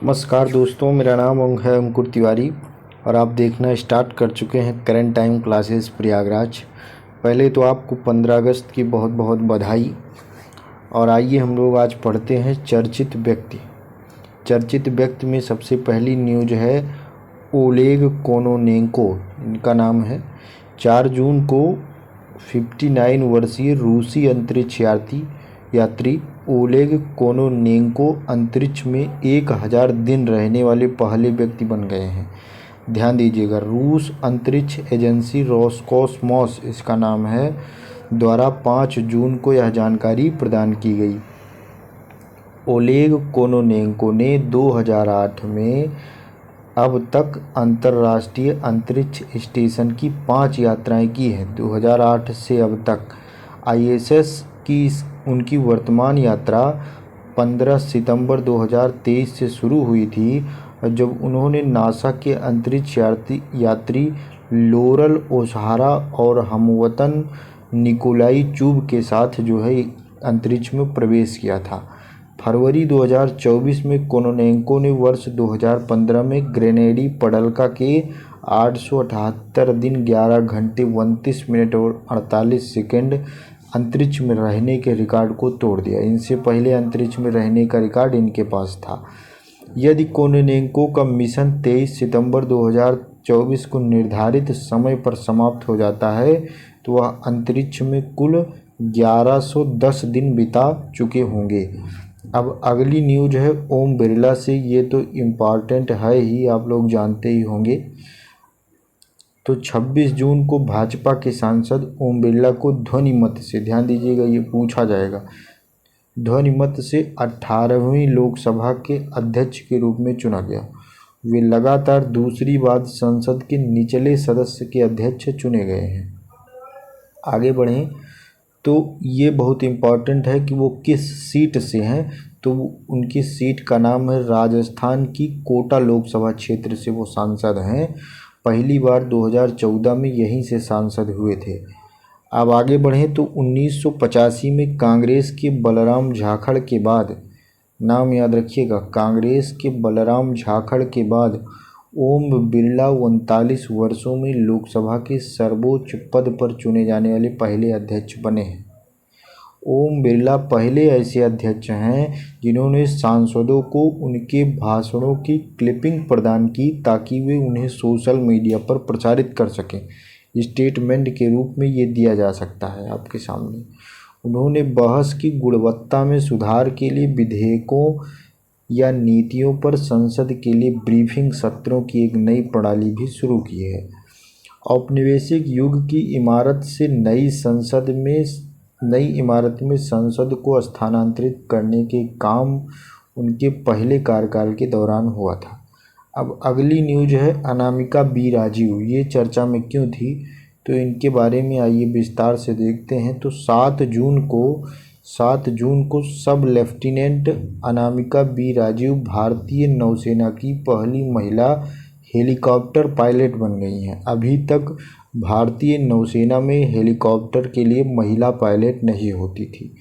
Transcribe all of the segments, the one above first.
नमस्कार दोस्तों, मेरा नाम है अंकुर तिवारी और आप देखना स्टार्ट कर चुके हैं करंट टाइम क्लासेस प्रयागराज। पहले तो आपको 15 अगस्त की बहुत बहुत बधाई। और आइए हम लोग आज पढ़ते हैं चर्चित व्यक्ति। चर्चित व्यक्ति में सबसे पहली न्यूज है ओलेग कोनोनेंको, इनका नाम है। 4 जून को 59 वर्षीय रूसी अंतरिक्ष यात्री ओलेग कोनोनेंको अंतरिक्ष में 1000 दिन रहने वाले पहले व्यक्ति बन गए हैं। ध्यान दीजिएगा, रूस अंतरिक्ष एजेंसी रोसकोसमोस इसका नाम है, द्वारा 5 जून को यह जानकारी प्रदान की गई। ओलेग कोनोनेंको ने 2008 में अब तक अंतर्राष्ट्रीय अंतरिक्ष स्टेशन की 5 यात्राएं की हैं। 2008 से अब तक आईएसएस की उनकी वर्तमान यात्रा 15 सितंबर 2023 से शुरू हुई थी, जब उन्होंने नासा के अंतरिक्ष यात्री लोरल ओसारा और हमवतन निकोलाई चुब के साथ अंतरिक्ष में प्रवेश किया था। फरवरी 2024 में कोनोनेंको ने वर्ष 2015 में ग्रेनेडी पडल्का के 878 दिन 11 घंटे 29 मिनट और 48 सेकंड अंतरिक्ष में रहने के रिकॉर्ड को तोड़ दिया। इनसे पहले अंतरिक्ष में रहने का रिकॉर्ड इनके पास था। यदि कोनोनेंको का मिशन 23 सितंबर 2024 को निर्धारित समय पर समाप्त हो जाता है तो वह अंतरिक्ष में कुल 1110 दिन बिता चुके होंगे। अब अगली न्यूज है ओम बिरला से। ये तो इम्पॉर्टेंट है ही, आप लोग जानते ही होंगे। तो 26 जून को भाजपा के सांसद ओम बिरला को ध्वनि मत से, ध्यान दीजिएगा ये पूछा जाएगा, ध्वनि मत से 18वीं लोकसभा के अध्यक्ष के रूप में चुना गया। वे लगातार दूसरी बार संसद के निचले सदस्य के अध्यक्ष चुने गए हैं। आगे बढ़ें तो ये बहुत इम्पॉर्टेंट है कि वो किस सीट से हैं। तो उनकी सीट का नाम है राजस्थान की कोटा लोकसभा क्षेत्र से वो सांसद हैं। पहली बार 2014 में यहीं से सांसद हुए थे। अब आगे बढ़ें तो 1985 में कांग्रेस के बलराम झाखड़ के बाद, नाम याद रखिएगा, कांग्रेस के बलराम झाखड़ के बाद ओम बिरला 39 वर्षों में लोकसभा के सर्वोच्च पद पर चुने जाने वाले पहले अध्यक्ष बने हैं। ओम बिरला पहले ऐसे अध्यक्ष हैं जिन्होंने सांसदों को उनके भाषणों की क्लिपिंग प्रदान की ताकि वे उन्हें सोशल मीडिया पर प्रचारित कर सकें। स्टेटमेंट के रूप में ये दिया जा सकता है आपके सामने। उन्होंने बहस की गुणवत्ता में सुधार के लिए विधेयकों या नीतियों पर संसद के लिए ब्रीफिंग सत्रों की एक नई प्रणाली भी शुरू की है। औपनिवेशिक युग की इमारत से नई इमारत में संसद को स्थानांतरित करने के काम उनके पहले कार्यकाल के दौरान हुआ था। अब अगली न्यूज है अनामिका बी राजीव। ये चर्चा में क्यों थी तो इनके बारे में आइए विस्तार से देखते हैं। तो 7 जून को सब लेफ्टिनेंट अनामिका बी राजीव भारतीय नौसेना की पहली महिला हेलीकॉप्टर पायलट बन गई हैं। अभी तक भारतीय नौसेना में हेलीकॉप्टर के लिए महिला पायलट नहीं होती थी।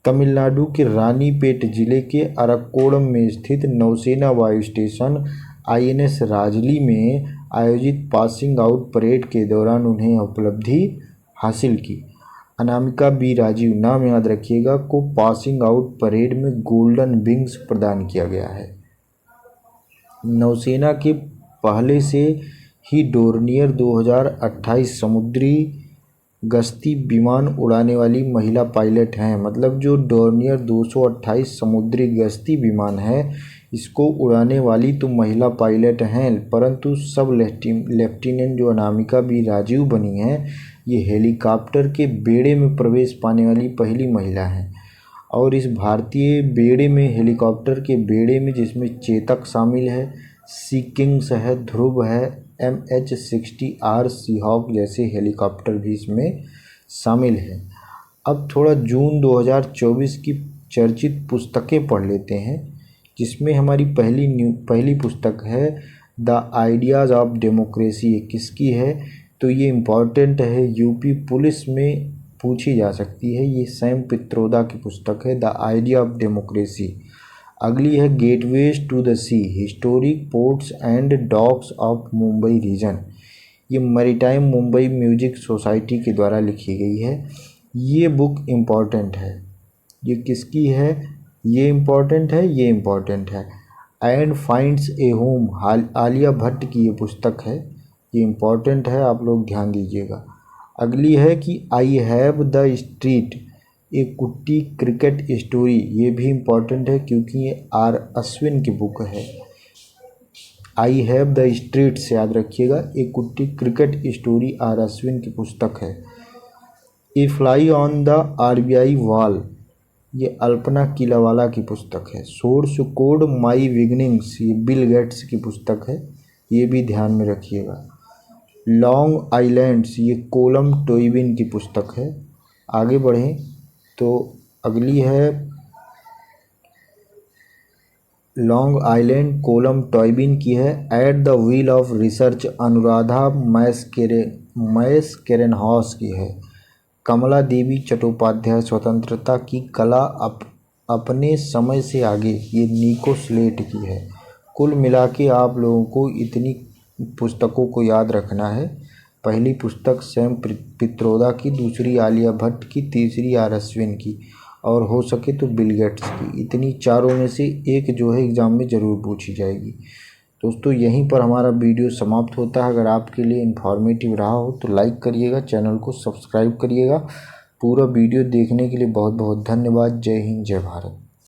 तमिलनाडु के रानीपेट जिले के अरक्कोणम में स्थित नौसेना वायु स्टेशन आईएनएस राजली में आयोजित पासिंग आउट परेड के दौरान उन्हें उपलब्धि हासिल की। अनामिका बी राजीव, नाम याद रखिएगा, को पासिंग आउट परेड में गोल्डन विंग्स प्रदान किया गया है। नौसेना के पहले से ही डोर्नियर 2028 समुद्री गश्ती विमान उड़ाने वाली महिला पायलट हैं। मतलब जो डोर्नियर 228 समुद्री गश्ती विमान है इसको उड़ाने वाली तो महिला पायलट हैं, परंतु सब लेफ्टिनेंट जो अनामिका बी राजीव बनी हैं ये हेलीकॉप्टर के बेड़े में प्रवेश पाने वाली पहली महिला हैं। और इस भारतीय बेड़े में, हेलीकॉप्टर के बेड़े में, जिसमें चेतक शामिल है, सी किंग्स है, ध्रुव है, MH-60R सीहॉक जैसे हेलीकॉप्टर भी इसमें शामिल है। अब थोड़ा जून 2024 की चर्चित पुस्तकें पढ़ लेते हैं, जिसमें हमारी पहली पुस्तक है द आइडियाज़ ऑफ डेमोक्रेसी। किसकी है तो ये इम्पॉर्टेंट है, यूपी पुलिस में पूछी जा सकती है। ये सैम पित्रोदा की पुस्तक है द आइडिया ऑफ डेमोक्रेसी। अगली है gateways to the sea, historic ports and docks of Mumbai region. ये मैरीटाइम मुंबई म्यूजिक सोसाइटी के द्वारा लिखी गई है। ये बुक इम्पॉर्टेंट है। ये किसकी है? ये इम्पॉर्टेंट है, ये इम्पॉर्टेंट है। And finds A home, Alia Bhatt की ये पुस्तक है। ये इम्पॉर्टेंट है, आप लोग ध्यान दीजिएगा। अगली है कि आई हैव द स्ट्रीट, ए कुट्टी क्रिकेट स्टोरी। ये भी इम्पॉर्टेंट है क्योंकि ये आर अश्विन की बुक है। आई हैव द स्ट्रीट्स याद रखिएगा, ए कुट्टी क्रिकेट स्टोरी आर अश्विन की पुस्तक है। A fly on the RBI wall, ये अल्पना किलावाला की पुस्तक है। सोर्स कोड माई बिगिनिंग्स, ये बिल गेट्स की पुस्तक है। ये भी ध्यान में रखिएगा। लॉन्ग आइलैंड्स, ये कोलम टोइबिन की पुस्तक है। आगे बढ़ें तो अगली है लॉन्ग आइलैंड, कोलम टॉयबिन की है। At the wheel of research, Anuradha Mascarenhas की है। कमला देवी चट्टोपाध्याय, स्वतंत्रता की कला अपने समय से आगे, ये निको स्लेट की है। कुल मिला के आप लोगों को इतनी पुस्तकों को याद रखना है। पहली पुस्तक सैम पित्रोदा की, दूसरी आलिया भट्ट की, तीसरी आर अश्विन की, और हो सके तो बिल गेट्स की। इतनी चारों में से एक जो है एग्ज़ाम में ज़रूर पूछी जाएगी। दोस्तों यहीं पर हमारा वीडियो समाप्त होता है। अगर आपके लिए इन्फॉर्मेटिव रहा हो तो लाइक करिएगा, चैनल को सब्सक्राइब करिएगा। पूरा वीडियो देखने के लिए बहुत बहुत धन्यवाद। जय हिंद, जय भारत।